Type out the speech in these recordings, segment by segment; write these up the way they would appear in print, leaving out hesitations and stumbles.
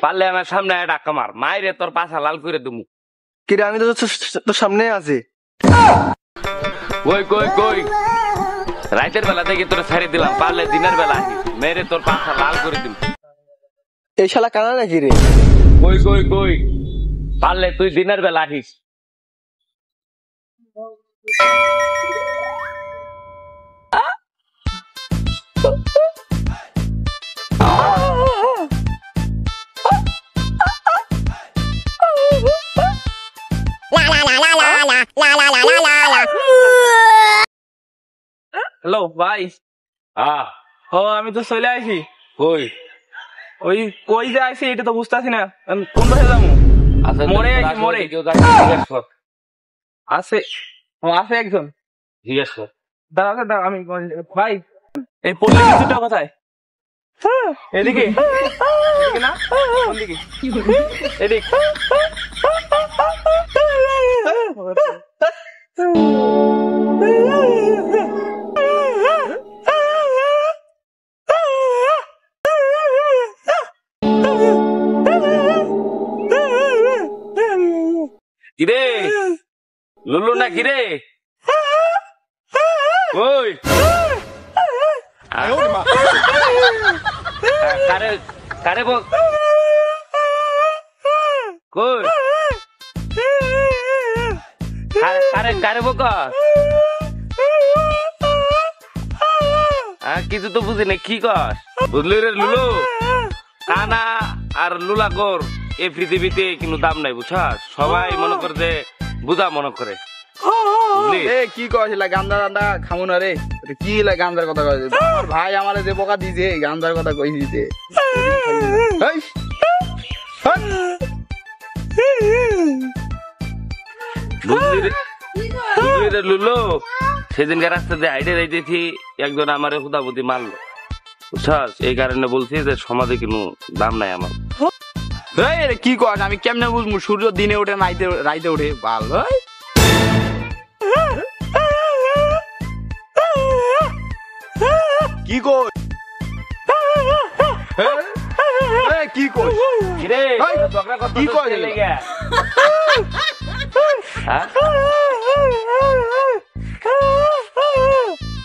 পারলে আমার সামনে ডাক্কা মার মায়ের তোর পাশা লাল করে দুমু। কিরে আমি তো তোর সামনে আছি। কই কই কই রাতের বেলা থেকে তোর ছেড়ে দিলাম, পারলে দিনের বেলা আসিস, মেরে তোর পাশা লাল করে দিম। এই শালা কানা নাকি রে? কই কই কই পারলে তুই দিনের বেলা আসিস। হ্যালো ভাই। আমি তো চলে আসি। কই ওই কই যে আইসি এটা তো বুঝতেছি না, কোন পাশে যাবো? মরে আইসি মরে আছে আছে একজন। জিজ্ঞেস কর। দাঁড়া দাঁড়া আমি ভাই এই পল্লী কিছুটা কোথায়? এদিকে এদিকে না কোন দিকে? এদিক কিরে লুলু না কিরে? ওই কারে কারে বল কই কারে কারে বক কিছু তো বুঝি না কি কর বুঝলি রে লুলু? কানা আর লুলাকর এই পৃথিবীতে কিন্তু দাম নাই বুঝছাস, সবাই মনে করে যে বুঝা মনে করে। কি কইছিলা গান্দা গান্দা খামু না রে? কি গান্দার কথা কইছিস? আমার ভাই আমারে যে বোকা দিছে গান্দার কথা কই দিতে। বুঝলি রে লুলু? সেদিনকার রাস্তা দিয়ে হাইটে যাইতেছি, একজন আমার হুদাবুদি মারলো বুঝছাস, এই কারণে বলছি যে সমাজে কোনো দাম নাই আমার। কি কস? আমি কেমনে বুঝবো? সূর্য দিনে ওঠে রাইতে ওঠে ভালো। কি কই কি কই কি কই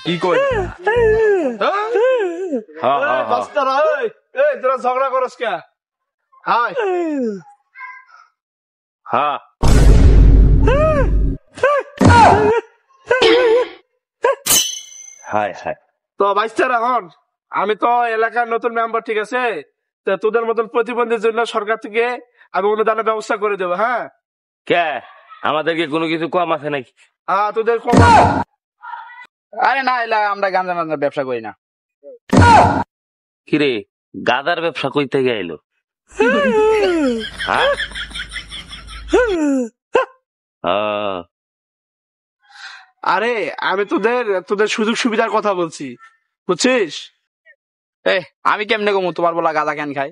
কি কই তোরা ঝগড়া করস কে? হায় হায় তো বাইস্তার এখন আমি তো এলাকার নতুন মেম্বার, ঠিক আছে? তোদের মতন প্রতিবন্ধীর জন্য সরকার থেকে আমি অনুদানের ব্যবস্থা করে দেবো। হ্যাঁ কে আমাদেরকে কোনো কিছু কম আছে নাকি? তোদের কম? আরে না, আমরা গাঁজা মাজার ব্যবসা করি না। কিরে গাদার ব্যবসা কই থেকে আইলো? আরে আমি তোদের সুযোগ সুবিধার কথা বলছি, বুঝছিস? আমি কেমনে কমু তোমার বলা গাঁজা কেন খাই?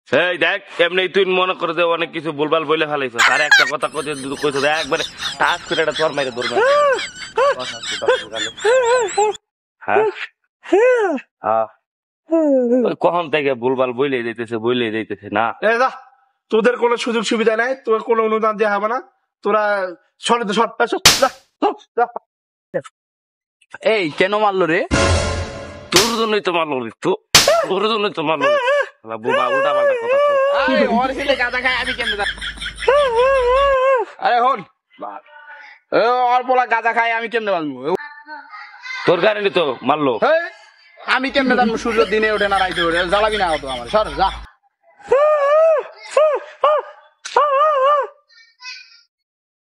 এই দেখ এমনি তুই মনে করে যে অনেক কিছু বলবাল বলে ফেলাইছ, আর একটা কথা কইছ একবারে টাচ করে একটা চর মাইরে ধরবে। কখন থেকে ভুলভাল বইলেই যাইতেছে না। তোদের কোনো সুযোগ সুবিধা নাই, তোর কোনো অনুদান দেওয়া হবে না। তোরা এই কেন মারলো রে? তোর জন্যই তো মারলো রে, তোর জন্যই তো মারলো। উল্টা পাল্টা কথা। গাঁজা খাই আমি কেন? আরে হন ওর বলা গাঁজা খাই আমি কেমনে মারবো? তোর কারণে তো মারলো। আমি কেমনে জানবো সূর্য দিনে ওঠে না রাইতে ওঠে? জ্বালাবি না তো আমার, সর যা।